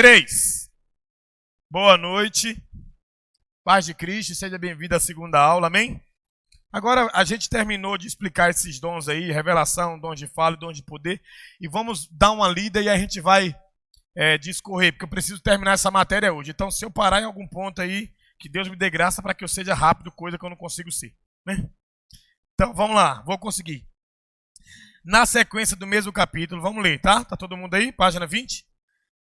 3. Boa noite. Paz de Cristo, seja bem-vindo à segunda aula, amém? Agora a gente terminou de explicar esses dons aí, revelação, dons de fala e dons de poder, e vamos dar uma lida e a gente vai discorrer, porque eu preciso terminar essa matéria hoje. Então, se eu parar em algum ponto aí, que Deus me dê graça para que eu seja rápido, coisa que eu não consigo ser, né? Então, vamos lá, vou conseguir. Na sequência do mesmo capítulo, vamos ler, tá? Tá todo mundo aí? Página 20?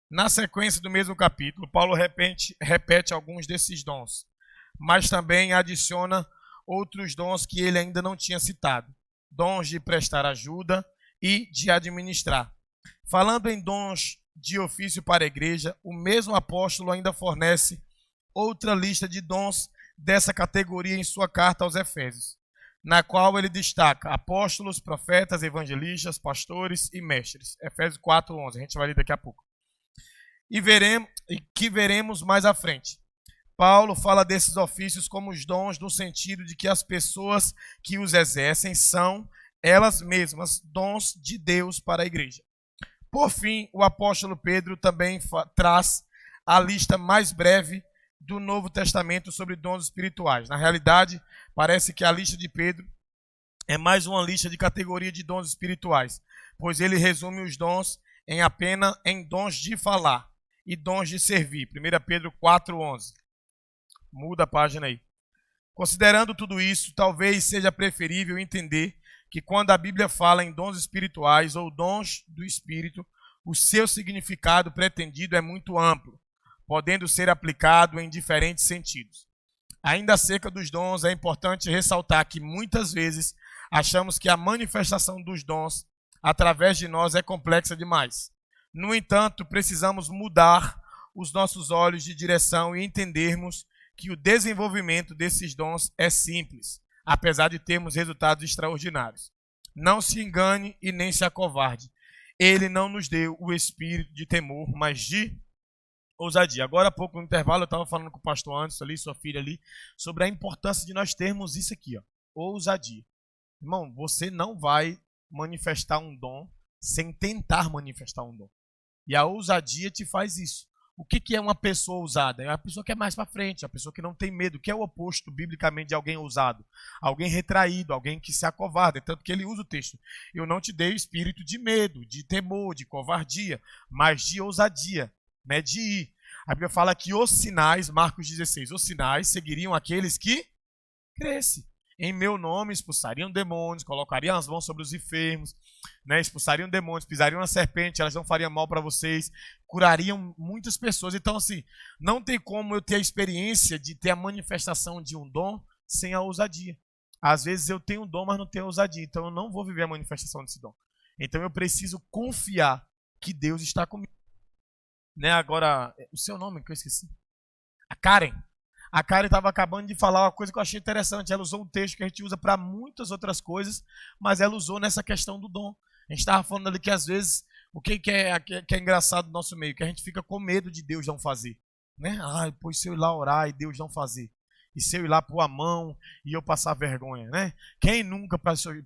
Na sequência do mesmo capítulo, Paulo repete alguns desses dons, mas também adiciona outros dons que ele ainda não tinha citado. Dons de prestar ajuda e de administrar. Falando em dons de ofício para a igreja, o mesmo apóstolo ainda fornece outra lista de dons dessa categoria em sua carta aos Efésios, na qual ele destaca apóstolos, profetas, evangelistas, pastores e mestres. Efésios 4:11, a gente vai ler daqui a pouco. E veremos mais à frente. Paulo fala desses ofícios como os dons no sentido de que as pessoas que os exercem são, elas mesmas, dons de Deus para a igreja. Por fim, o apóstolo Pedro também traz a lista mais breve do Novo Testamento sobre dons espirituais. Na realidade, parece que a lista de Pedro é mais uma lista de categoria de dons espirituais, pois ele resume os dons em dons de falar e dons de servir. 1 Pedro 4:11. Muda a página aí. Considerando tudo isso, talvez seja preferível entender que quando a Bíblia fala em dons espirituais ou dons do Espírito, o seu significado pretendido é muito amplo, podendo ser aplicado em diferentes sentidos. Ainda acerca dos dons, é importante ressaltar que muitas vezes achamos que a manifestação dos dons através de nós é complexa demais. No entanto, precisamos mudar os nossos olhos de direção e entendermos que o desenvolvimento desses dons é simples, apesar de termos resultados extraordinários. Não se engane e nem se acovarde. Ele não nos deu o espírito de temor, mas de ousadia. Agora há pouco no intervalo eu estava falando com o pastor Anderson ali, sua filha ali, sobre a importância de nós termos isso aqui, ó, ousadia. Irmão, você não vai manifestar um dom sem tentar manifestar um dom. E a ousadia te faz isso. O que é uma pessoa ousada? É uma pessoa que é mais para frente, a pessoa que não tem medo, que é o oposto, biblicamente, de alguém ousado. Alguém retraído, alguém que se acovarda. Tanto que ele usa o texto. Eu não te dei o espírito de medo, de temor, de covardia, mas de ousadia, né, de ir. A Bíblia fala que os sinais, Marcos 16, os sinais seguiriam aqueles que crescem. Em meu nome expulsariam demônios, colocariam as mãos sobre os enfermos, né, expulsariam demônios, pisariam na serpente, elas não fariam mal para vocês, curariam muitas pessoas. Então, assim, não tem como eu ter a experiência de ter a manifestação de um dom sem a ousadia. Às vezes eu tenho um dom, mas não tenho ousadia, então eu não vou viver a manifestação desse dom. Então eu preciso confiar que Deus está comigo. Né, agora, o seu nome que eu esqueci? A Karen. A Karen estava acabando de falar uma coisa que eu achei interessante. Ela usou um texto que a gente usa para muitas outras coisas, mas ela usou nessa questão do dom. A gente estava falando ali que às vezes, o que é engraçado no nosso meio? Que a gente fica com medo de Deus não fazer. Né? Pois se eu ir lá orar e Deus não fazer. E se eu ir lá pôr a mão e eu passar vergonha, né? Quem nunca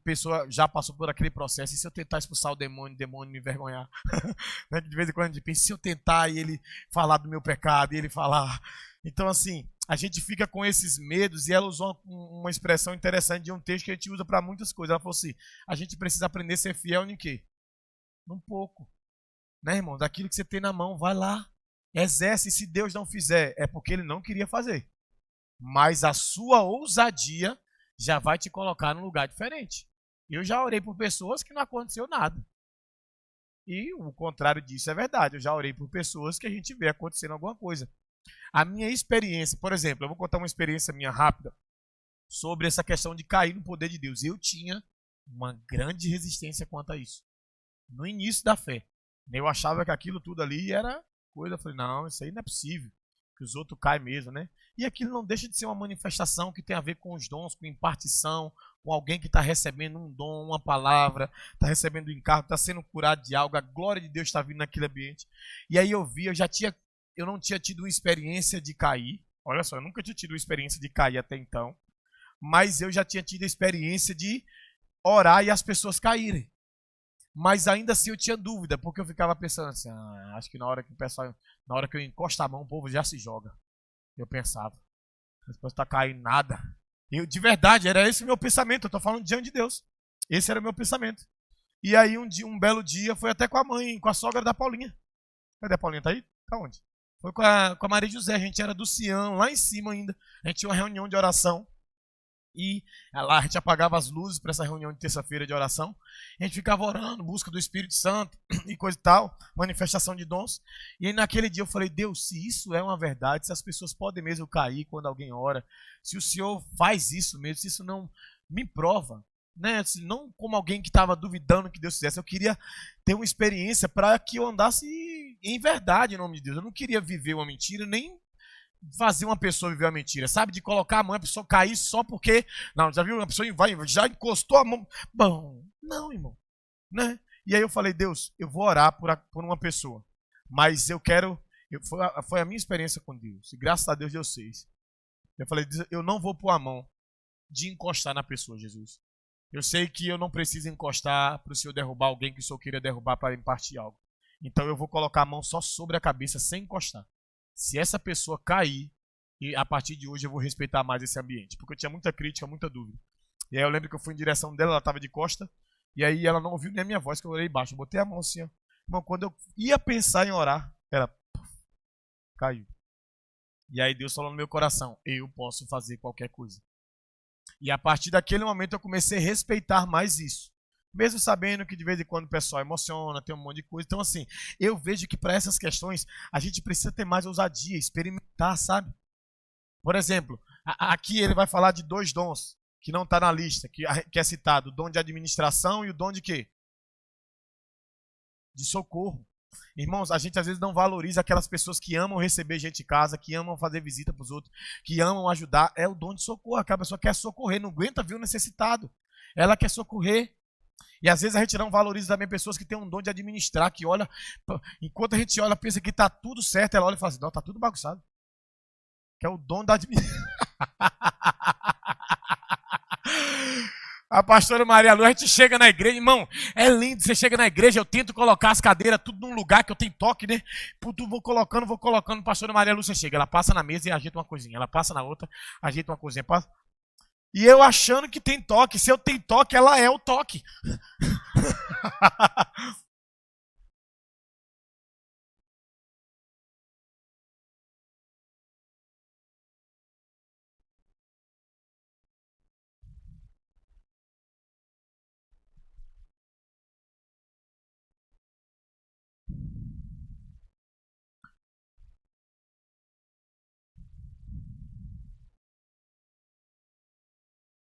pessoa já passou por aquele processo? E se eu tentar expulsar o demônio me envergonhar? De vez em quando a gente pensa, se eu tentar e ele falar do meu pecado, e ele falar... Então, assim, a gente fica com esses medos, e ela usou uma expressão interessante de um texto que a gente usa para muitas coisas. Ela falou assim, a gente precisa aprender a ser fiel em quê? Num pouco. Né, irmão? Daquilo que você tem na mão, vai lá, exerce, e se Deus não fizer, é porque ele não queria fazer. Mas a sua ousadia já vai te colocar num lugar diferente. Eu já orei por pessoas que não aconteceu nada. E o contrário disso é verdade. Eu já orei por pessoas que a gente vê acontecendo alguma coisa. A minha experiência, por exemplo, eu vou contar uma experiência minha rápida sobre essa questão de cair no poder de Deus. Eu tinha uma grande resistência quanto a isso. No início da fé. Eu achava que aquilo tudo ali era coisa. Eu falei, não, isso aí não é possível. Que os outros caem mesmo, né? E aquilo não deixa de ser uma manifestação que tem a ver com os dons, com impartição, com alguém que está recebendo um dom, uma palavra, está recebendo um encargo, está sendo curado de algo, a glória de Deus está vindo naquele ambiente. E aí eu não tinha tido uma experiência de cair. Olha só, eu nunca tinha tido uma experiência de cair até então. Mas eu já tinha tido a experiência de orar e as pessoas caírem. Mas ainda assim eu tinha dúvida, porque eu ficava pensando assim, acho que na hora que eu encosto a mão, o povo já se joga. Eu pensava, depois tá caindo nada. De verdade, era esse o meu pensamento, eu tô falando diante de Deus. Esse era o meu pensamento. E aí um belo dia, foi até com a mãe, com a sogra da Paulinha. Cadê a Paulinha? Tá aí? Tá onde? Foi com a Maria José, a gente era do Cian, lá em cima ainda. A gente tinha uma reunião de oração. E lá a gente apagava as luzes para essa reunião de terça-feira de oração. A gente ficava orando, busca do Espírito Santo e coisa e tal, manifestação de dons. E aí naquele dia eu falei, Deus, se isso é uma verdade, se as pessoas podem mesmo cair quando alguém ora, se o Senhor faz isso mesmo, se isso não me prova, né? Não como alguém que estava duvidando que Deus fizesse, eu queria ter uma experiência para que eu andasse em verdade em nome de Deus. Eu não queria viver uma mentira, nem fazer uma pessoa viver uma mentira, sabe? De colocar a mão, a pessoa cair só porque. Não, já viu? Uma pessoa já encostou a mão. Bom, não, irmão. Né? E aí eu falei, Deus, eu vou orar por uma pessoa. Mas eu quero. Foi a minha experiência com Deus. E graças a Deus deu 6. Eu falei, eu não vou pôr a mão de encostar na pessoa, Jesus. Eu sei que eu não preciso encostar para o Senhor derrubar alguém que o Senhor queria derrubar para impartir algo. Então eu vou colocar a mão só sobre a cabeça sem encostar. Se essa pessoa cair, e a partir de hoje eu vou respeitar mais esse ambiente. Porque eu tinha muita crítica, muita dúvida. E aí eu lembro que eu fui em direção dela, ela estava de costa, e aí ela não ouviu nem a minha voz, que eu orei baixo. Eu botei a mão assim, ó. Irmão, quando eu ia pensar em orar, ela caiu. E aí Deus falou no meu coração, eu posso fazer qualquer coisa. E a partir daquele momento eu comecei a respeitar mais isso. Mesmo sabendo que de vez em quando o pessoal emociona, tem um monte de coisa. Então, assim, eu vejo que para essas questões a gente precisa ter mais ousadia, experimentar, sabe? Por exemplo, aqui ele vai falar de 2 dons que não está na lista, que é citado: o dom de administração e o dom de quê? De socorro. Irmãos, a gente às vezes não valoriza aquelas pessoas que amam receber gente em casa, que amam fazer visita para os outros, que amam ajudar. É o dom de socorro. Aquela pessoa quer socorrer, não aguenta ver o necessitado. Ela quer socorrer. E às vezes a gente não valoriza também pessoas que têm um dom de administrar, que olha, enquanto a gente olha, pensa que está tudo certo, ela olha e fala assim, não, está tudo bagunçado. Que é o dom da administração. A pastora Maria Lu, a gente chega na igreja, irmão, é lindo, você chega na igreja, eu tento colocar as cadeiras tudo num lugar que eu tenho toque, né? Vou colocando, pastora Maria Lu, você chega, ela passa na mesa e ajeita uma coisinha, ela passa na outra, ajeita uma coisinha, passa. E eu achando que tem toque. Se eu tenho toque, ela é o toque.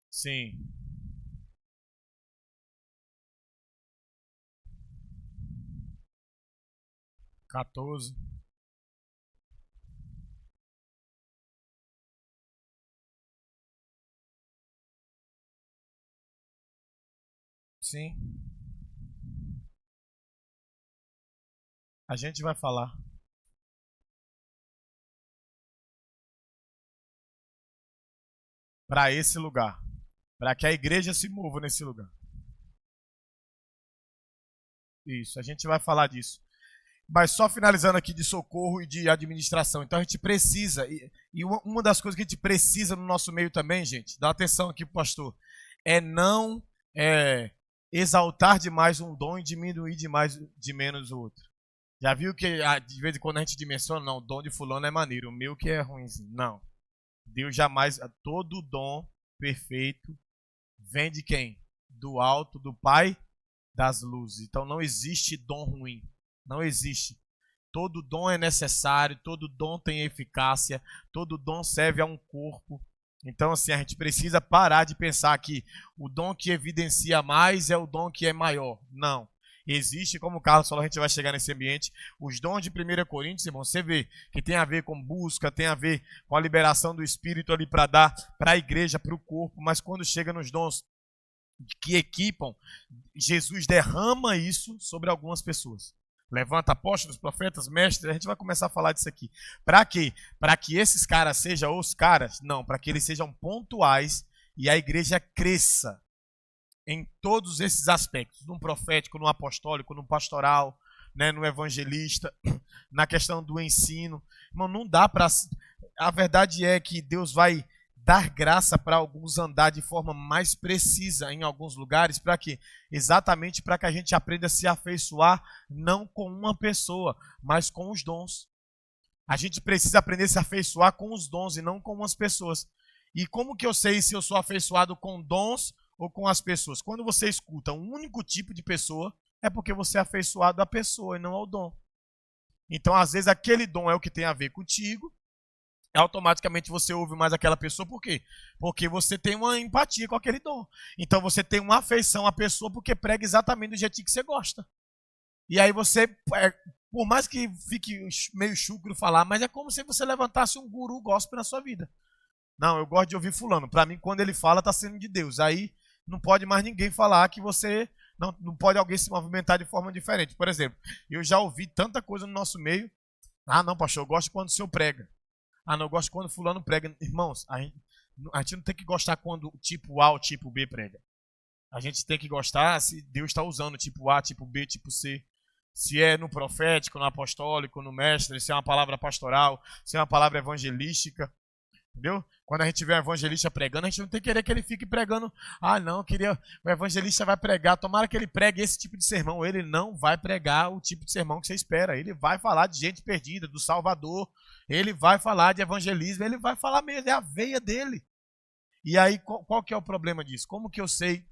Sim. Quatorze. Sim. A gente vai falar. Para esse lugar. Para que a igreja se mova nesse lugar. Isso, a gente vai falar disso. Mas só finalizando aqui de socorro e de administração. Então a gente precisa, e uma das coisas que a gente precisa no nosso meio também, gente, dá atenção aqui, pastor, é não exaltar demais um dom e diminuir de menos o outro. Já viu que de vez em quando a gente dimensiona, não, o dom de fulano é maneiro, o meu que é ruimzinho. Não. Deus jamais, todo dom perfeito vem de quem? Do alto, do Pai das luzes. Então não existe dom ruim. Não existe. Todo dom é necessário, todo dom tem eficácia, todo dom serve a um corpo. Então, assim, a gente precisa parar de pensar que o dom que evidencia mais é o dom que é maior. Não. Existe, como o Carlos falou, a gente vai chegar nesse ambiente, os dons de 1 Coríntios, irmão, você vê que tem a ver com busca, tem a ver com a liberação do Espírito ali para dar para a igreja, para o corpo, mas quando chega nos dons que equipam, Jesus derrama isso sobre algumas pessoas. Levanta apóstolos, profetas, mestres, a gente vai começar a falar disso aqui. Para quê? Para que esses caras sejam os caras? Não, para que eles sejam pontuais e a igreja cresça. em todos esses aspectos, no profético, no apostólico, no pastoral, né, no evangelista, na questão do ensino. Irmão, não dá para... A verdade é que Deus vai dar graça para alguns andar de forma mais precisa em alguns lugares, para quê? Exatamente para que a gente aprenda a se afeiçoar não com uma pessoa, mas com os dons. A gente precisa aprender a se afeiçoar com os dons e não com umas pessoas. E como que eu sei se eu sou afeiçoado com dons ou com as pessoas? Quando você escuta um único tipo de pessoa, é porque você é afeiçoado à pessoa e não ao dom. Então, às vezes, aquele dom é o que tem a ver contigo, automaticamente você ouve mais aquela pessoa, por quê? Porque você tem uma empatia com aquele dom. Então você tem uma afeição à pessoa porque prega exatamente do jeitinho que você gosta. E aí você, por mais que fique meio chucro falar, mas é como se você levantasse um guru gospel na sua vida. Não, eu gosto de ouvir fulano. Para mim, quando ele fala, está sendo de Deus. Aí não pode mais ninguém falar que você... Não pode alguém se movimentar de forma diferente. Por exemplo, eu já ouvi tanta coisa no nosso meio. Ah, não, pastor, eu gosto quando o senhor prega. Ah, não, eu gosto quando fulano prega. Irmãos, a gente não tem que gostar quando o tipo A ou o tipo B prega. A gente tem que gostar se Deus está usando o tipo A, tipo B, tipo C. Se é no profético, no apostólico, no mestre, se é uma palavra pastoral, se é uma palavra evangelística. Entendeu? Quando a gente vê um evangelista pregando, a gente não tem que querer que ele fique pregando. Ah, não, o evangelista vai pregar. Tomara que ele pregue esse tipo de sermão. Ele não vai pregar o tipo de sermão que você espera. Ele vai falar de gente perdida, do Salvador. Ele vai falar de evangelismo. Ele vai falar mesmo, é a veia dele. E aí, qual que é o problema disso? Como que eu sei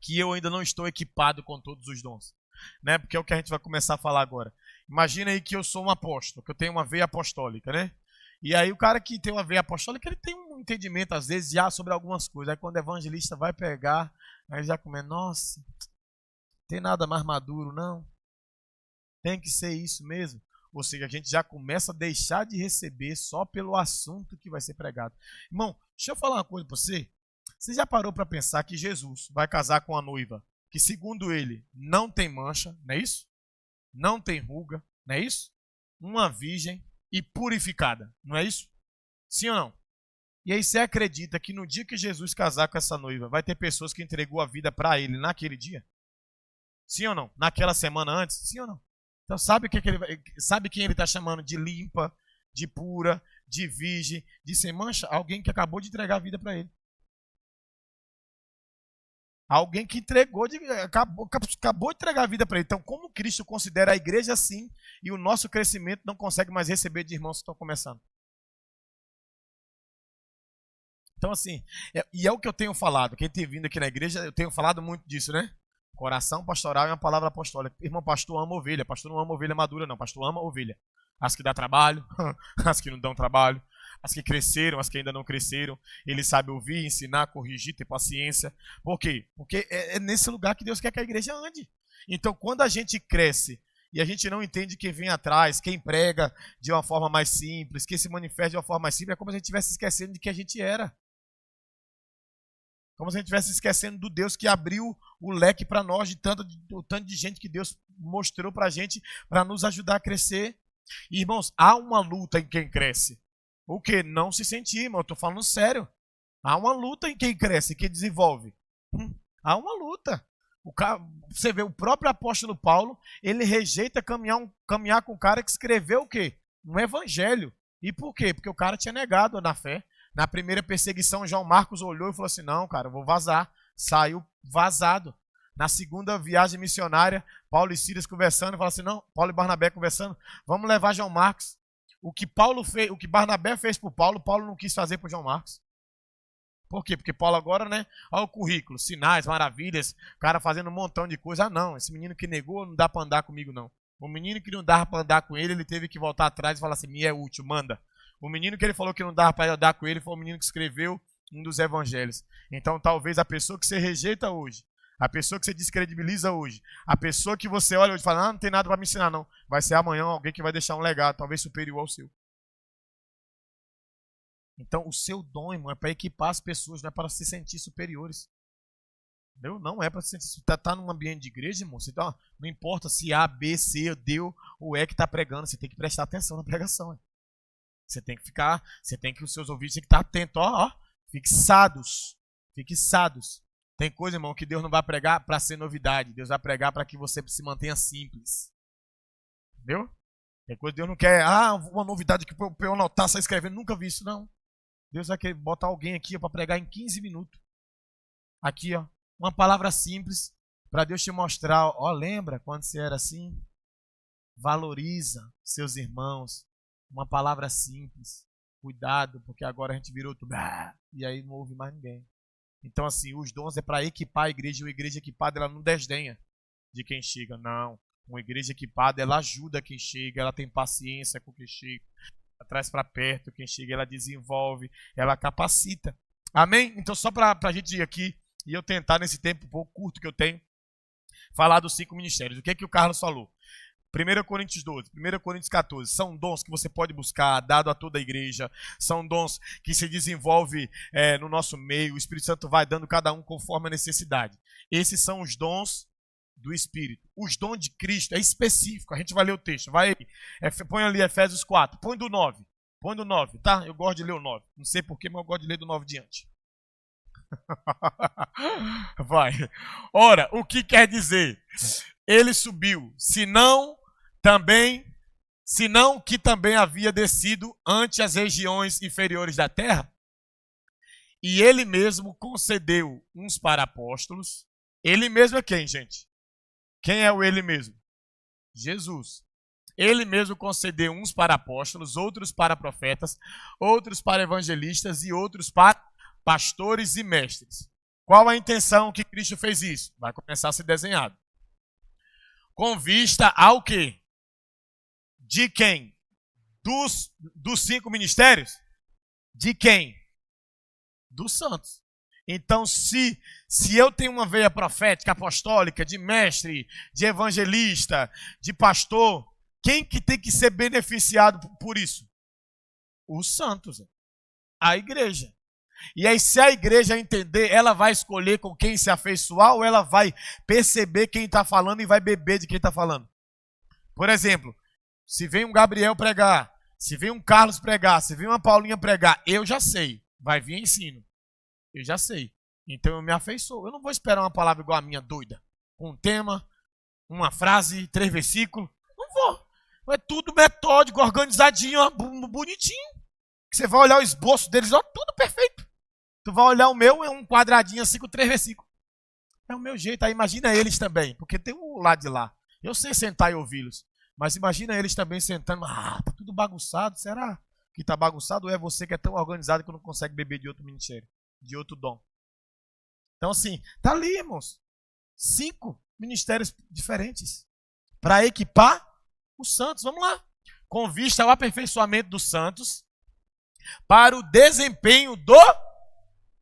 que eu ainda não estou equipado com todos os dons? Né? Porque é o que a gente vai começar a falar agora. Imagina aí que eu sou um apóstolo, que eu tenho uma veia apostólica, né? E aí o cara que tem uma veia apostólica, ele tem um entendimento, às vezes, já sobre algumas coisas. Aí quando o evangelista vai pegar, aí já começa, nossa, não tem nada mais maduro, não. Tem que ser isso mesmo. Ou seja, a gente já começa a deixar de receber só pelo assunto que vai ser pregado. Irmão, deixa eu falar uma coisa para você. Você já parou para pensar que Jesus vai casar com a noiva que, segundo ele, não tem mancha, não é isso? Não tem ruga, não é isso? Uma virgem e purificada, não é isso? Sim ou não? E aí você acredita que no dia que Jesus casar com essa noiva, vai ter pessoas que entregou a vida para ele naquele dia? Sim ou não? Naquela semana antes? Sim ou não? Então sabe quem ele está chamando de limpa, de pura, de virgem, de sem mancha? Alguém que acabou de entregar a vida para ele. Alguém que acabou de entregar a vida para ele. Então, como Cristo considera a igreja assim e o nosso crescimento não consegue mais receber de irmãos que estão começando? Então, assim, e é o que eu tenho falado. Quem tem vindo aqui na igreja, eu tenho falado muito disso, né? Coração pastoral é uma palavra apostólica. Irmão, pastor ama ovelha. Pastor não ama ovelha madura, não. Pastor ama ovelha. As que dá trabalho, as que não dão trabalho, as que cresceram, as que ainda não cresceram. Ele sabe ouvir, ensinar, corrigir, ter paciência. Por quê? Porque é nesse lugar que Deus quer que a igreja ande. Então, quando a gente cresce e a gente não entende quem vem atrás, quem prega de uma forma mais simples, quem se manifesta de uma forma mais simples, é como se a gente estivesse esquecendo de que a gente era. Como se a gente estivesse esquecendo do Deus que abriu o leque para nós, de tanto de gente que Deus mostrou para a gente, para nos ajudar a crescer. E, irmãos, há uma luta em quem cresce. O que? Não se sentir, irmão, eu estou falando sério. Há uma luta em quem cresce, quem desenvolve. Há uma luta. Você vê, o próprio apóstolo Paulo, ele rejeita caminhar com o cara que escreveu o quê? Um evangelho. E por quê? Porque o cara tinha negado na fé. Na primeira perseguição, João Marcos olhou e falou assim, não, cara, eu vou vazar. Saiu vazado. Na segunda viagem missionária, Paulo e Silas conversando, falaram assim, não, Paulo e Barnabé conversando, vamos levar João Marcos. O que Barnabé fez por Paulo, Paulo não quis fazer por João Marcos. Por quê? Porque Paulo agora, né, olha o currículo, sinais, maravilhas, cara fazendo um montão de coisa. Ah, não, esse menino que negou não dá para andar comigo, não. O menino que não dava para andar com ele teve que voltar atrás e falar assim, me é útil, manda. O menino que ele falou que não dava para andar com ele foi o menino que escreveu um dos evangelhos. Então, talvez a pessoa que você rejeita hoje, a pessoa que você descredibiliza hoje, a pessoa que você olha hoje e fala, não tem nada para me ensinar, não. Vai ser amanhã alguém que vai deixar um legado, talvez superior ao seu. Então, o seu dom, irmão, é para equipar as pessoas, não é para se sentir superiores. Entendeu? Não é para se sentir. Você está num ambiente de igreja, irmão, não importa se A, B, C, D ou E que está pregando, você tem que prestar atenção na pregação. Você tem que os seus ouvidos têm que estar atentos, fixados. Tem coisa, irmão, que Deus não vai pregar para ser novidade. Deus vai pregar para que você se mantenha simples. Entendeu? Tem coisa que Deus não quer. Uma novidade que para eu anotar, sair escrevendo. Nunca vi isso, não. Deus vai querer botar alguém aqui para pregar em 15 minutos. Aqui, ó. Uma palavra simples para Deus te mostrar. Ó, lembra quando você era assim? Valoriza seus irmãos. Uma palavra simples. Cuidado, porque agora a gente virou tudo. E aí não ouve mais ninguém. Então, assim, os dons é para equipar a igreja. E uma igreja equipada, ela não desdenha de quem chega. Não. Uma igreja equipada, ela ajuda quem chega. Ela tem paciência com quem chega. Ela traz para perto quem chega. Ela desenvolve. Ela capacita. Amém? Então, só para a gente ir aqui e eu tentar, nesse tempo um pouco curto que eu tenho, falar dos 5 ministérios. O que é que o Carlos falou? 1 Coríntios 12, 1 Coríntios 14, são dons que você pode buscar, dado a toda a igreja, são dons que se desenvolve no nosso meio, o Espírito Santo vai dando cada um conforme a necessidade. Esses são os dons do Espírito. Os dons de Cristo é específico, a gente vai ler o texto, põe ali Efésios 4, põe do 9, tá? Eu gosto de ler o 9, não sei porquê, mas eu gosto de ler do 9 diante. Vai. Ora, o que quer dizer? Ele subiu, senão que também havia descido ante as regiões inferiores da terra. E ele mesmo concedeu uns para apóstolos. Ele mesmo é quem, gente? Quem é o ele mesmo? Jesus. Ele mesmo concedeu uns para apóstolos, outros para profetas, outros para evangelistas e outros para pastores e mestres. Qual a intenção que Cristo fez isso? Vai começar a ser desenhado. Com vista ao quê? De quem? Dos 5 ministérios? De quem? Dos santos. Então, se eu tenho uma veia profética, apostólica, de mestre, de evangelista, de pastor, quem que tem que ser beneficiado por isso? Os santos. A igreja. E aí, se a igreja entender, ela vai escolher com quem se afeiçoar ou ela vai perceber quem está falando e vai beber de quem está falando? Por exemplo, se vem um Gabriel pregar, se vem um Carlos pregar, se vem uma Paulinha pregar, eu já sei, vai vir ensino. Eu já sei. Então eu me afeiçoo. Eu não vou esperar uma palavra igual a minha doida. Um tema, uma frase, 3 versículos. Não vou. É tudo metódico, organizadinho, ó, bonitinho. Você vai olhar o esboço deles, ó, tudo perfeito. Tu vai olhar o meu, é um quadradinho assim com 3 versículos. É o meu jeito. Aí imagina eles também, porque tem um lado de lá. Eu sei sentar e ouvi-los. Mas imagina eles também sentando. Tá tudo bagunçado. Será que tá bagunçado ou é você que é tão organizado que não consegue beber de outro ministério, de outro dom? Então assim, tá ali, irmãos. 5 ministérios diferentes para equipar os santos. Vamos lá. Com vista ao aperfeiçoamento dos santos para o desempenho do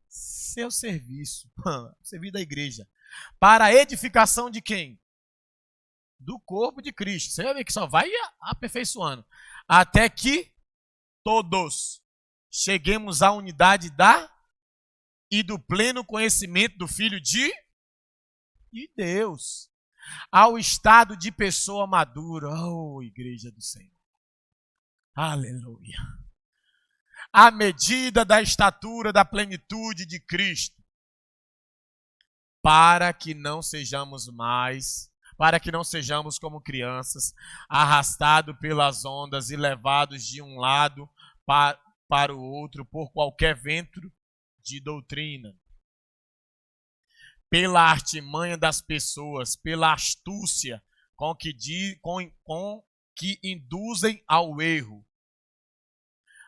seu serviço, serviço da igreja, para a edificação de quem? Do corpo de Cristo. Você vai ver que só vai aperfeiçoando, até que todos cheguemos à unidade e do pleno conhecimento do Filho de Deus, ao estado de pessoa madura. Oh, igreja do Senhor. Aleluia. À medida da estatura da plenitude de Cristo, para que não sejamos como crianças, arrastados pelas ondas e levados de um lado para o outro por qualquer vento de doutrina, pela artimanha das pessoas, pela astúcia com que induzem ao erro,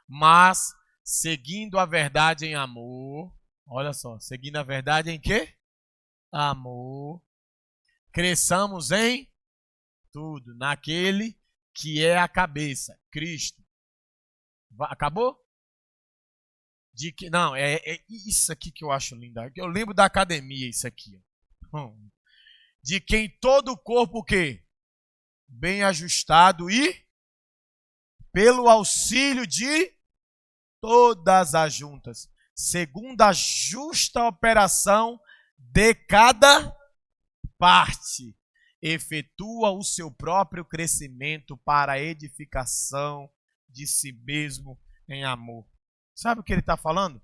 mas seguindo a verdade em amor. Olha só, seguindo a verdade em quê? Amor. Cresçamos em tudo, naquele que é a cabeça, Cristo. Acabou? Não, é isso aqui que eu acho lindo. Eu lembro da academia, isso aqui. De quem todo o corpo, o quê? Bem ajustado e pelo auxílio de todas as juntas, segundo a justa operação de cada parte, efetua o seu próprio crescimento para a edificação de si mesmo em amor. Sabe o que ele está falando?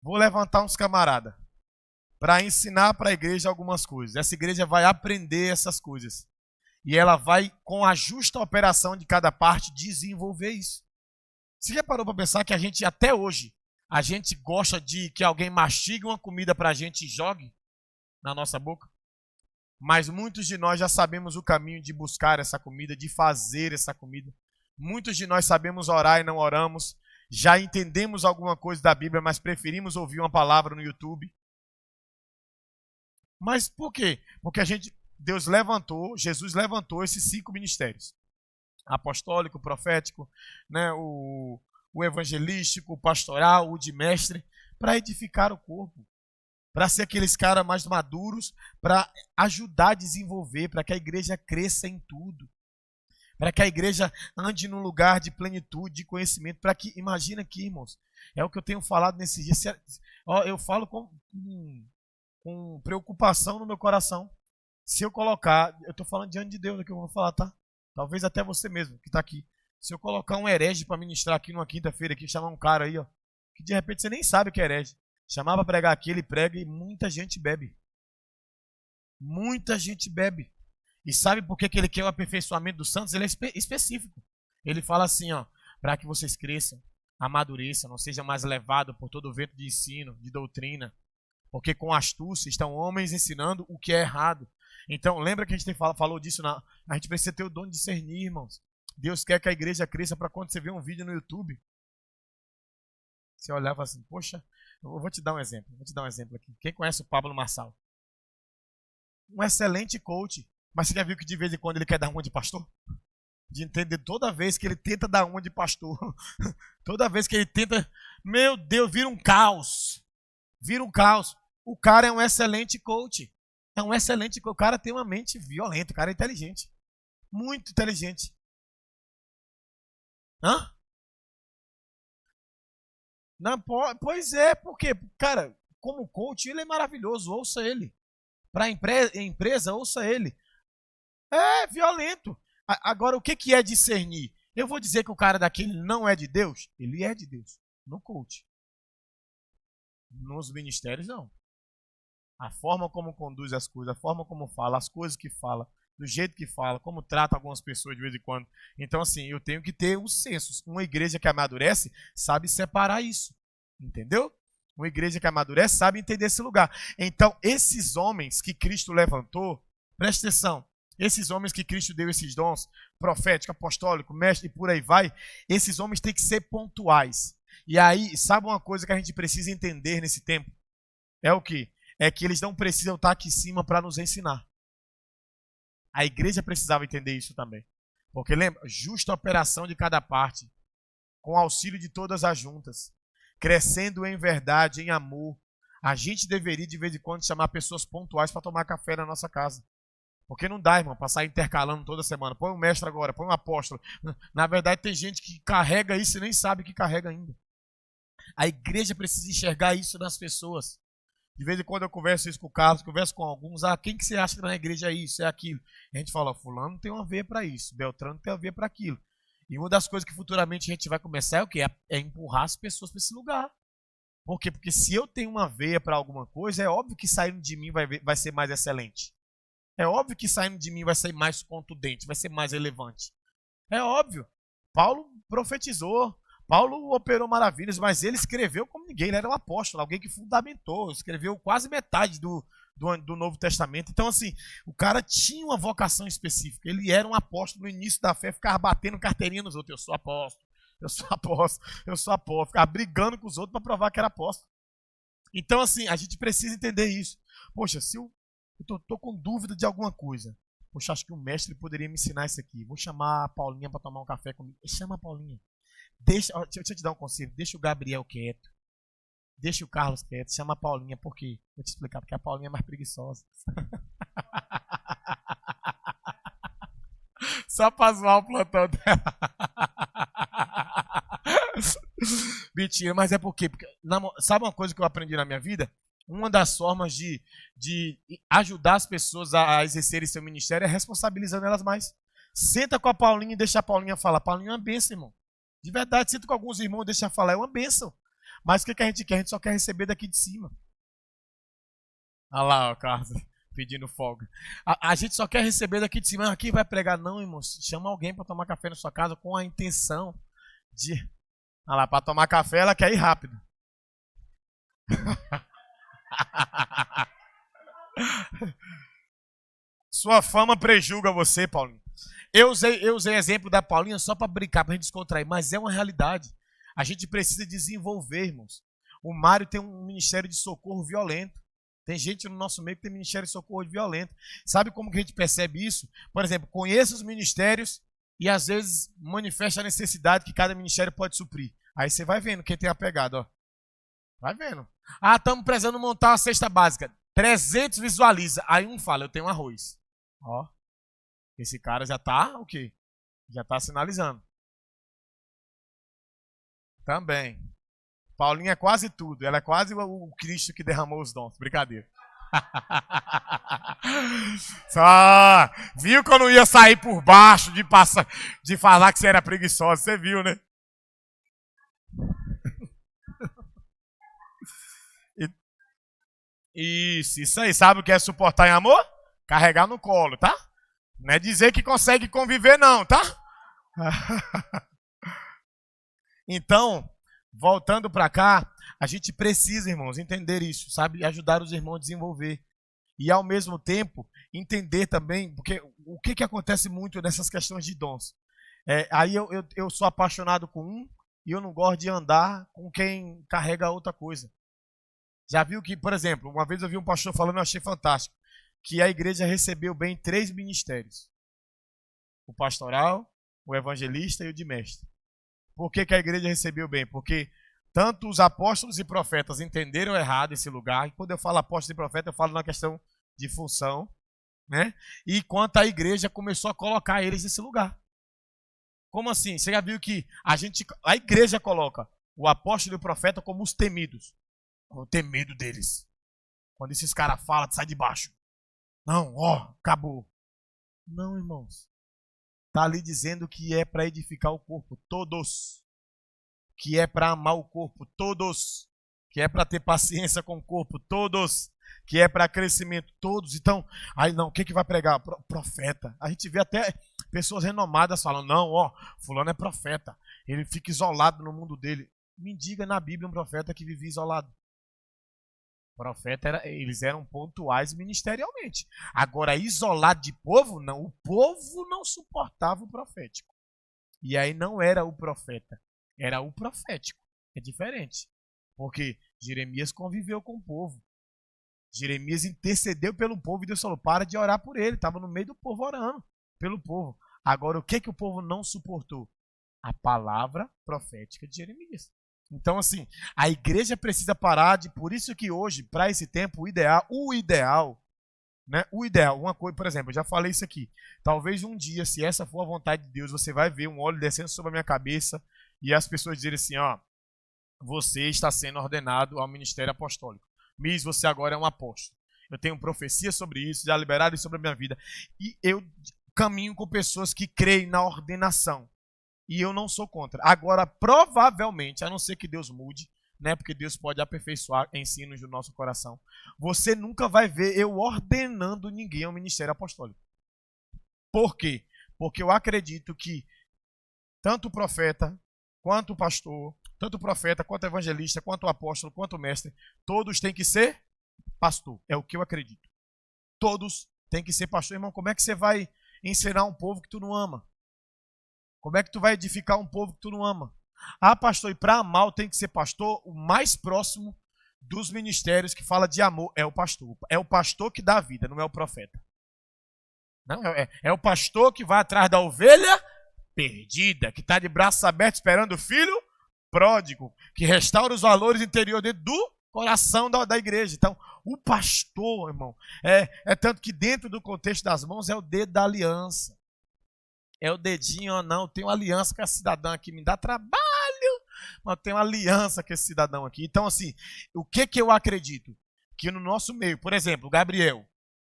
Vou levantar uns camaradas. para ensinar para a igreja algumas coisas. Essa igreja vai aprender essas coisas. E ela vai, com a justa operação de cada parte, desenvolver isso. Você já parou para pensar que a gente, até hoje, a gente gosta de que alguém mastigue uma comida para a gente e jogue na nossa boca? Mas muitos de nós já sabemos o caminho de buscar essa comida, de fazer essa comida. Muitos de nós sabemos orar e não oramos. Já entendemos alguma coisa da Bíblia, mas preferimos ouvir uma palavra no YouTube. Mas por quê? Porque Deus levantou, Jesus levantou esses 5 ministérios. Apostólico, profético, né, o evangelístico, o pastoral, o de mestre, para edificar o corpo. Para ser aqueles caras mais maduros, para ajudar a desenvolver, para que a igreja cresça em tudo. Para que a igreja ande num lugar de plenitude, de conhecimento. Para que, imagina aqui, irmãos, é o que eu tenho falado nesses dias. Eu falo com preocupação no meu coração. Se eu colocar, eu estou falando diante de Deus do que eu vou falar, tá? Talvez até você mesmo que está aqui. Se eu colocar um herege para ministrar aqui numa quinta-feira, aqui, chamar um cara aí, ó, que de repente você nem sabe o que é herege. Chamar para pregar aqui, ele prega e muita gente bebe. Muita gente bebe. E sabe por que ele quer o aperfeiçoamento dos santos? Ele é específico. Ele fala assim, ó, para que vocês cresçam, amadureçam, não sejam mais levados por todo o vento de ensino, de doutrina. Porque com astúcia estão homens ensinando o que é errado. Então, lembra que a gente falou disso? A gente precisa ter o dom de discernir, irmãos. Deus quer que a igreja cresça para quando você vê um vídeo no YouTube, você olhar e falar assim, poxa, eu vou te dar um exemplo. Vou te dar um exemplo aqui. Quem conhece o Pablo Marçal? Um excelente coach. Mas você já viu que de vez em quando ele quer dar uma de pastor? De entender toda vez que ele tenta dar uma de pastor. Toda vez que ele tenta, meu Deus, vira um caos. Vira um caos. O cara é um excelente coach. É um excelente coach. O cara tem uma mente violenta. O cara é inteligente. Muito inteligente. Hã? Não, pois é, porque, cara, como coach, ele é maravilhoso. Ouça ele. Para a empresa, ouça ele. É violento. Agora, o que é discernir? Eu vou dizer que o cara daquele não é de Deus? Ele é de Deus. No coach. Nos ministérios, não. A forma como conduz as coisas, a forma como fala, as coisas que fala, do jeito que fala, como trata algumas pessoas de vez em quando. Então, assim, eu tenho que ter os sensos. Uma igreja que amadurece sabe separar isso. Entendeu? Uma igreja que amadurece sabe entender esse lugar. Então, esses homens que Cristo levantou, presta atenção, esses homens que Cristo deu esses dons, profético, apostólico, mestre e por aí vai, esses homens têm que ser pontuais. E aí, sabe uma coisa que a gente precisa entender nesse tempo? É o quê? É que eles não precisam estar aqui em cima para nos ensinar. A igreja precisava entender isso também. Porque lembra, justa operação de cada parte, com auxílio de todas as juntas, crescendo em verdade, em amor. A gente deveria de vez em quando chamar pessoas pontuais para tomar café na nossa casa. Porque não dá, irmão, passar intercalando toda semana. Põe um mestre agora, põe um apóstolo. Na verdade, tem gente que carrega isso e nem sabe que carrega ainda. A igreja precisa enxergar isso nas pessoas. De vez em quando eu converso isso com o Carlos, converso com alguns. Quem que você acha que na igreja é isso, é aquilo? E a gente fala, fulano tem uma veia para isso, Beltrano tem uma veia para aquilo. E uma das coisas que futuramente a gente vai começar é o quê? É empurrar as pessoas para esse lugar. Por quê? Porque se eu tenho uma veia para alguma coisa, é óbvio que saindo de mim vai ser mais excelente. É óbvio que saindo de mim vai ser mais contundente, vai ser mais relevante. É óbvio. Paulo profetizou, Paulo operou maravilhas, mas ele escreveu como ninguém. Ele era um apóstolo, alguém que fundamentou, escreveu quase metade do Novo Testamento. Então, assim, o cara tinha uma vocação específica. Ele era um apóstolo no início da fé, ficava batendo carteirinha nos outros. Eu sou apóstolo, eu sou apóstolo, eu sou apóstolo. Ficava brigando com os outros para provar que era apóstolo. Então, assim, a gente precisa entender isso. Poxa, se eu estou com dúvida de alguma coisa, poxa, acho que o mestre poderia me ensinar isso aqui. Vou chamar a Paulinha para tomar um café comigo. Chama a Paulinha. Deixa eu te dar um conselho. Deixa o Gabriel quieto. Deixa o Carlos quieto. Chama a Paulinha. Por quê? Vou te explicar. Porque a Paulinha é mais preguiçosa. Só para zoar o plantão dela. Mentira, mas é por quê? Porque, sabe uma coisa que eu aprendi na minha vida? Uma das formas de ajudar as pessoas a exercerem seu ministério é responsabilizando elas mais. Senta com a Paulinha e deixa a Paulinha falar. Paulinha é uma bênção, irmão. De verdade, senta com alguns irmãos e deixa falar. É uma bênção. Mas o que a gente quer? A gente só quer receber daqui de cima. Olha lá, o Carlos pedindo folga. A gente só quer receber daqui de cima. Aqui vai pregar, não, irmão. Chama alguém para tomar café na sua casa com a intenção de. Olha lá, para tomar café ela quer ir rápido. Sua fama prejulga você, Paulinho. Eu usei exemplo da Paulinha só para brincar, para a gente descontrair, mas é uma realidade. A gente precisa desenvolver, irmãos. O Mário tem um ministério de socorro violento. Tem gente no nosso meio que tem ministério de socorro violento. Sabe como que a gente percebe isso? Por exemplo, conheça os ministérios e às vezes manifesta a necessidade que cada ministério pode suprir. Aí você vai vendo quem tem a pegada, ó. Vai vendo. Ah, estamos precisando montar uma cesta básica. 300 visualiza. Aí um fala, eu tenho arroz. Ó. Esse cara já tá o quê? Já tá sinalizando. Também. Paulinha é quase tudo. Ela é quase o Cristo que derramou os dons. Brincadeira. Só viu que eu não ia sair por baixo de falar que você era preguiçosa. Você viu, né? Isso aí. Sabe o que é suportar em amor? Carregar no colo, tá? Não é dizer que consegue conviver, não, tá? Então, voltando para cá, a gente precisa, irmãos, entender isso, sabe? Ajudar os irmãos a desenvolver. E, ao mesmo tempo, entender também, porque o que acontece muito nessas questões de dons? Aí eu sou apaixonado com um e eu não gosto de andar com quem carrega outra coisa. Já viu que, por exemplo, uma vez eu vi um pastor falando, eu achei fantástico, que a igreja recebeu bem 3 ministérios. O pastoral, o evangelista e o de mestre. Por que a igreja recebeu bem? Porque tanto os apóstolos e profetas entenderam errado esse lugar, e quando eu falo apóstolos e profetas, eu falo na questão de função, né? E quanto a igreja começou a colocar eles nesse lugar. Como assim? Você já viu que a igreja coloca o apóstolo e o profeta como os temidos. Eu tenho medo deles. Quando esses caras falam, sai de baixo. Não, ó, acabou. Não, irmãos. Está ali dizendo que é para edificar o corpo, todos. Que é para amar o corpo, todos. Que é para ter paciência com o corpo, todos. Que é para crescimento, todos. Então, aí não, o que vai pregar? Profeta. A gente vê até pessoas renomadas falando, não, ó, fulano é profeta. Ele fica isolado no mundo dele. Me diga na Bíblia um profeta que vivia isolado. Profeta eles eram pontuais ministerialmente. Agora, isolado de povo, não. O povo não suportava o profético. E aí não era o profeta, era o profético. É diferente. Porque Jeremias conviveu com o povo. Jeremias intercedeu pelo povo e Deus falou, para de orar por ele. Estava no meio do povo orando pelo povo. Agora, o que o povo não suportou? A palavra profética de Jeremias. Então, assim, a igreja precisa parar de... Por isso que hoje, para esse tempo, o ideal, uma coisa, por exemplo, eu já falei isso aqui. Talvez um dia, se essa for a vontade de Deus, você vai ver um óleo descendo sobre a minha cabeça e as pessoas dizerem assim, ó, você está sendo ordenado ao ministério apostólico. Miss, você agora é um apóstolo. Eu tenho profecia sobre isso, já liberaram isso sobre a minha vida. E eu caminho com pessoas que creem na ordenação. E eu não sou contra. Agora, provavelmente, a não ser que Deus mude, né, porque Deus pode aperfeiçoar ensinos do nosso coração, você nunca vai ver eu ordenando ninguém ao ministério apostólico. Por quê? Porque eu acredito que tanto o profeta, quanto o pastor, tanto o profeta, quanto o evangelista, quanto o apóstolo, quanto o mestre, todos têm que ser pastor. É o que eu acredito. Todos têm que ser pastor. Irmão, como é que você vai ensinar um povo que tu não ama? Como é que tu vai edificar um povo que tu não ama? Ah, pastor, e para amar tem que ser pastor. O mais próximo dos ministérios que fala de amor é o pastor. É o pastor que dá a vida, não é o profeta. Não, é o pastor que vai atrás da ovelha perdida, que está de braços abertos esperando o filho pródigo, que restaura os valores interiores dentro do coração da igreja. Então, o pastor, irmão, é tanto que dentro do contexto das mãos é o dedo da aliança. É o dedinho, ó, não, tem uma aliança com esse cidadão aqui, me dá trabalho, mas tem uma aliança com esse cidadão aqui. Então, assim, o que eu acredito? Que no nosso meio, por exemplo, o Gabriel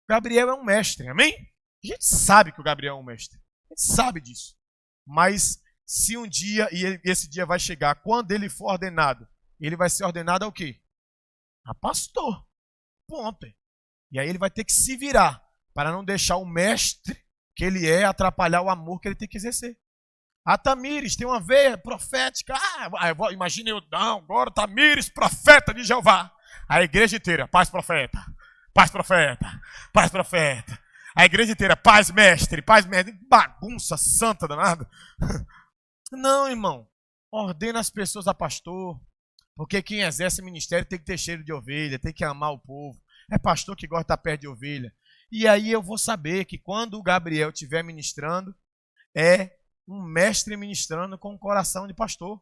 é um mestre, amém? A gente sabe que o Gabriel é um mestre, a gente sabe disso. Mas se um dia, e esse dia vai chegar, quando ele for ordenado, ele vai ser ordenado ao quê? A pastor. Ponto. E aí ele vai ter que se virar para não deixar o mestre que ele é atrapalhar o amor que ele tem que exercer. A Tamires tem uma veia profética. Imagina eu, não, agora Tamires, profeta de Jeová. A igreja inteira, paz profeta, paz profeta, paz profeta. A igreja inteira, paz mestre, bagunça santa danada. Não, irmão, ordena as pessoas a pastor, porque quem exerce ministério tem que ter cheiro de ovelha, tem que amar o povo. É pastor que gosta de estar perto de ovelha. E aí eu vou saber que quando o Gabriel estiver ministrando, é um mestre ministrando com o coração de pastor.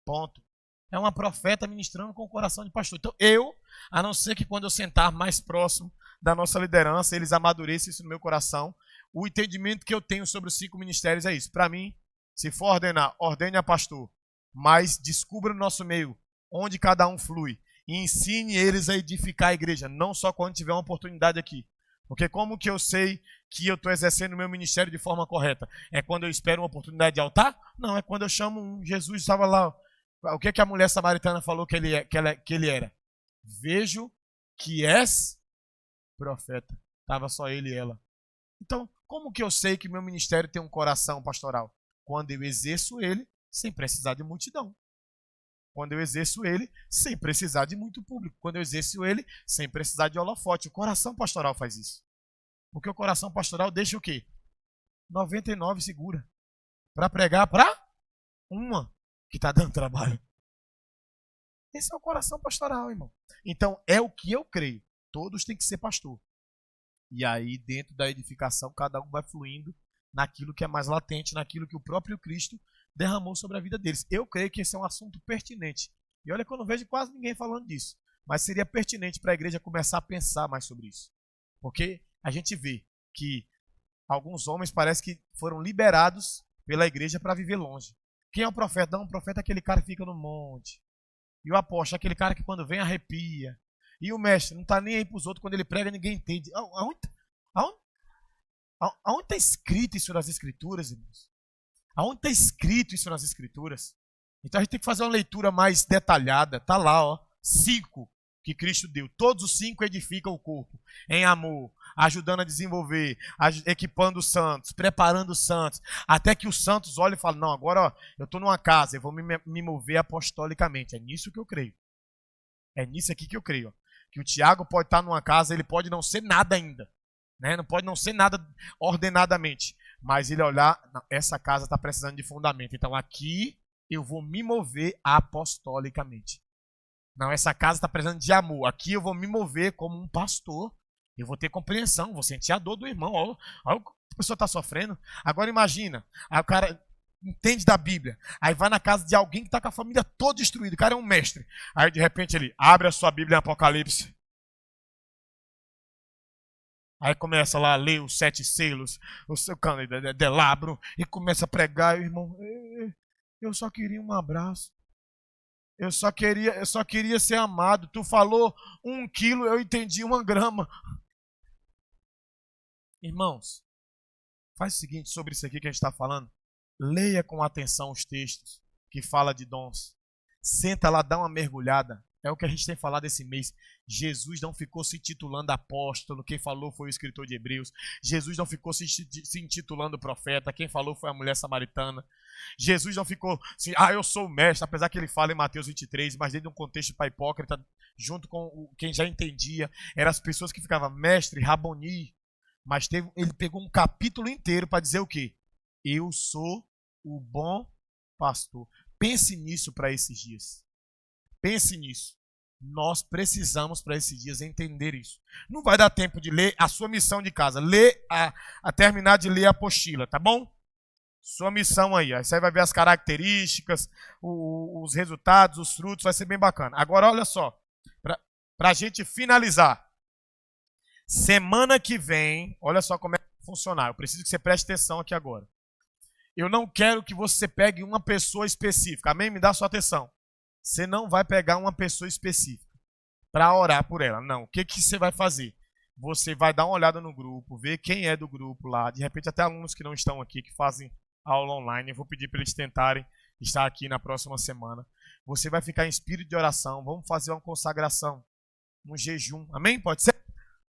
Ponto. É uma profeta ministrando com o coração de pastor. Então eu, a não ser que quando eu sentar mais próximo da nossa liderança, eles amadureçam isso no meu coração, o entendimento que eu tenho sobre os 5 ministérios é isso. Para mim, se for ordenar, ordene a pastor, mas descubra no nosso meio onde cada um flui e ensine eles a edificar a igreja, não só quando tiver uma oportunidade aqui. Porque como que eu sei que eu estou exercendo o meu ministério de forma correta? É quando eu espero uma oportunidade de altar? Não, é quando eu chamo um. Jesus estava lá. O que a mulher samaritana falou que ele era? Vejo que és profeta. Estava só ele e ela. Então, como que eu sei que meu ministério tem um coração pastoral? Quando eu exerço ele sem precisar de multidão. Quando eu exerço ele sem precisar de muito público. Quando eu exerço ele sem precisar de holofote. O coração pastoral faz isso. Porque o coração pastoral deixa o quê? 99 segura. Para pregar para uma que está dando trabalho. Esse é o coração pastoral, irmão. Então, é o que eu creio. Todos têm que ser pastor. E aí, dentro da edificação, cada um vai fluindo naquilo que é mais latente, naquilo que o próprio Cristo derramou sobre a vida deles. Eu creio que esse é um assunto pertinente. E olha que eu não vejo quase ninguém falando disso. Mas seria pertinente para a igreja começar a pensar mais sobre isso. Porque a gente vê que alguns homens parece que foram liberados pela igreja para viver longe. Quem é o profeta? Não, o profeta é aquele cara que fica no monte. E o apóstolo é aquele cara que quando vem arrepia. E o mestre não está nem aí para os outros, quando ele prega ninguém entende. Aonde está escrito isso nas escrituras, irmãos? Aonde está escrito isso nas escrituras? Então a gente tem que fazer uma leitura mais detalhada. Está lá, ó, 5 que Cristo deu. Todos os 5 edificam o corpo em amor, ajudando a desenvolver, equipando os santos, preparando os santos, até que os santos olhem e falem, não, agora ó, eu estou numa casa, eu vou me mover apostolicamente. É nisso que eu creio. É nisso aqui que eu creio. Ó. Que o Tiago pode estar numa casa, ele pode não ser nada ainda. Né? Não pode não ser nada ordenadamente. Mas ele olhar, não, essa casa está precisando de fundamento. Então aqui eu vou me mover apostolicamente. Não, essa casa está precisando de amor. Aqui eu vou me mover como um pastor. Eu vou ter compreensão, vou sentir a dor do irmão. Olha o que a pessoa está sofrendo. Agora imagina, aí o cara entende da Bíblia. Aí vai na casa de alguém que está com a família toda destruída. O cara é um mestre. Aí de repente ele abre a sua Bíblia em Apocalipse. Aí começa lá a ler os 7 selos, o seu candelabro, e começa a pregar, e o irmão, eu só queria um abraço. Eu só queria ser amado. Tu falou 1 quilo, eu entendi 1 grama. Irmãos, faz o seguinte sobre isso aqui que a gente está falando. Leia com atenção os textos que fala de dons. Senta lá, dá uma mergulhada. É o que a gente tem falado esse mês. Jesus não ficou se intitulando apóstolo, quem falou foi o escritor de Hebreus. Jesus não ficou se intitulando profeta, quem falou foi a mulher samaritana. Jesus não ficou assim, eu sou o mestre, apesar que ele fala em Mateus 23, mas dentro de um contexto para hipócrita, junto com quem já entendia, eram as pessoas que ficavam, mestre, Raboni. Mas ele pegou um capítulo inteiro para dizer o quê? Eu sou o bom pastor. Pense nisso para esses dias. Pense nisso. Nós precisamos para esses dias entender isso. Não vai dar tempo de ler a sua missão de casa. Terminar de ler a apostila, tá bom? Sua missão aí. Aí você vai ver as características, os resultados, os frutos, vai ser bem bacana. Agora olha só, para a gente finalizar. Semana que vem, olha só como é que vai funcionar. Eu preciso que você preste atenção aqui agora. Eu não quero que você pegue uma pessoa específica. Amém? Me dá sua atenção. Você não vai pegar uma pessoa específica para orar por ela. Não. O que você vai fazer? Você vai dar uma olhada no grupo, ver quem é do grupo lá. De repente até alunos que não estão aqui, que fazem aula online. Eu vou pedir para eles tentarem estar aqui na próxima semana. Você vai ficar em espírito de oração. Vamos fazer uma consagração, um jejum. Amém? Pode ser?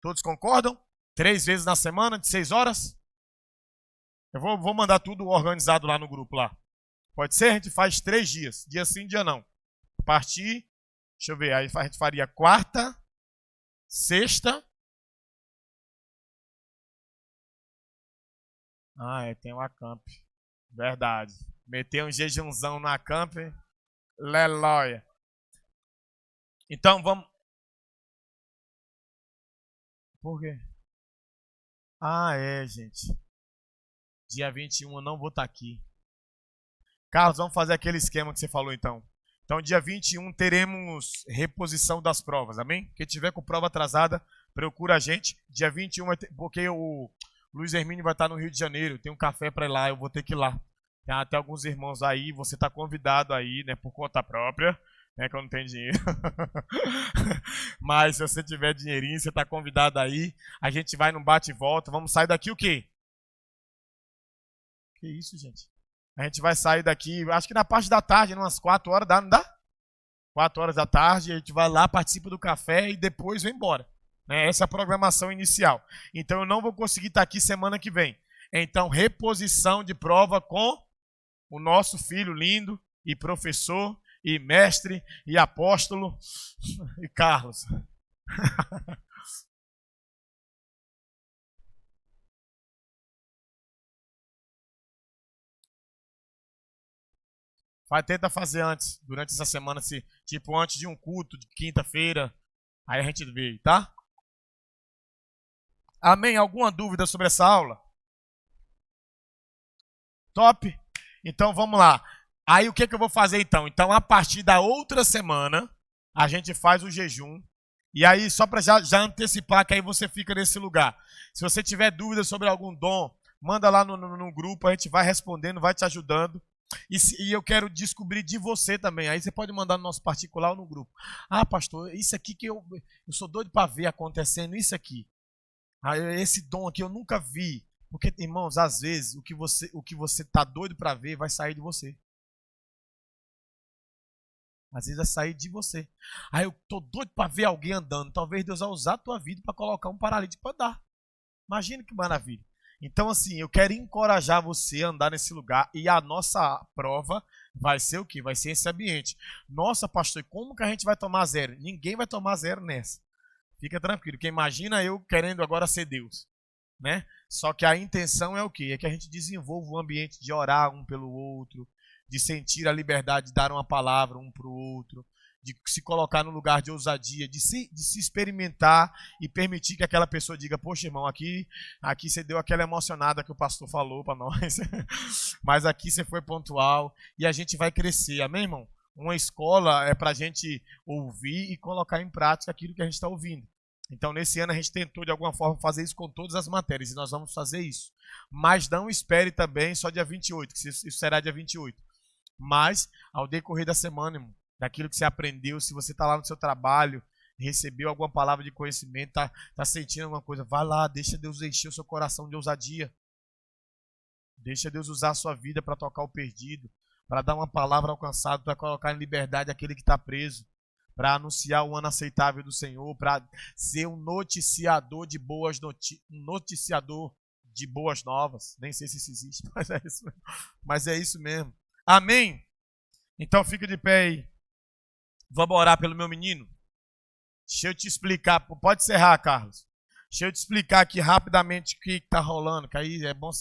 Todos concordam? 3 vezes na semana, de 6 horas? Eu vou mandar tudo organizado lá no grupo lá. Pode ser? A gente faz 3 dias. Dia sim, dia não. A partir, deixa eu ver, aí a gente faria quarta, sexta. Tem uma camp. Verdade. Meter um jejumzão na camp. Lelóia. Então vamos. Por quê? Gente. Dia 21 eu não vou estar aqui. Carlos, vamos fazer aquele esquema que você falou então. Então, dia 21 teremos reposição das provas, amém? Quem tiver com prova atrasada, procura a gente. Dia 21 vai ter, porque o Luiz Hermínio vai estar no Rio de Janeiro, tem um café para ir lá, eu vou ter que ir lá. Tem até alguns irmãos aí, você está convidado aí, né, por conta própria, né, que eu não tenho dinheiro. Mas se você tiver dinheirinho, você está convidado aí. A gente vai num bate e volta. Vamos sair daqui o quê? Que isso, gente? A gente vai sair daqui, acho que na parte da tarde, umas 4 horas, não dá? 4 horas da tarde, a gente vai lá, participa do café e depois vem embora. Né? Essa é a programação inicial. Então eu não vou conseguir estar aqui semana que vem. Então, reposição de prova com o nosso filho lindo e professor e mestre e apóstolo e Carlos. Tenta fazer antes, durante essa semana, tipo antes de um culto de quinta-feira. Aí a gente vê, tá? Amém? Alguma dúvida sobre essa aula? Top? Então vamos lá. Aí o que eu vou fazer então? Então a partir da outra semana, a gente faz o jejum. E aí só para já antecipar que aí você fica nesse lugar. Se você tiver dúvida sobre algum dom, manda lá no grupo, a gente vai respondendo, vai te ajudando. E eu quero descobrir de você também. Aí você pode mandar no nosso particular ou no grupo. Pastor, isso aqui que eu sou doido para ver acontecendo, isso aqui. Esse dom aqui eu nunca vi. Porque, irmãos, às vezes o que você tá doido para ver vai sair de você. Às vezes vai sair de você. Eu tô doido para ver alguém andando. Talvez Deus vai usar a tua vida para colocar um paralítico para andar. Imagina que maravilha. Então, assim, eu quero encorajar você a andar nesse lugar e a nossa prova vai ser o quê? Vai ser esse ambiente. Nossa, pastor, como que a gente vai tomar 0? Ninguém vai tomar 0 nessa. Fica tranquilo, porque imagina eu querendo agora ser Deus, né? Só que a intenção é o quê? É que a gente desenvolva um ambiente de orar um pelo outro, de sentir a liberdade de dar uma palavra um para o outro, de se colocar no lugar de ousadia, de se experimentar e permitir que aquela pessoa diga, poxa, irmão, aqui você deu aquela emocionada que o pastor falou para nós, mas aqui você foi pontual e a gente vai crescer, amém, irmão? Uma escola é para a gente ouvir e colocar em prática aquilo que a gente está ouvindo. Então, nesse ano, a gente tentou, de alguma forma, fazer isso com todas as matérias, e nós vamos fazer isso. Mas não espere também só dia 28, que isso será dia 28. Mas, ao decorrer da semana, irmão, daquilo que você aprendeu, se você está lá no seu trabalho, recebeu alguma palavra de conhecimento, tá sentindo alguma coisa, vai lá, deixa Deus encher o seu coração de ousadia. Deixa Deus usar a sua vida para tocar o perdido, para dar uma palavra alcançada, para colocar em liberdade aquele que está preso, para anunciar o ano aceitável do Senhor, para ser um noticiador de boas novas. Nem sei se isso existe, mas é isso mesmo. Amém? Então fica de pé aí. Vamos orar pelo meu menino? Deixa eu te explicar. Pode encerrar, Carlos. Deixa eu te explicar aqui rapidamente o que está rolando, que aí é bom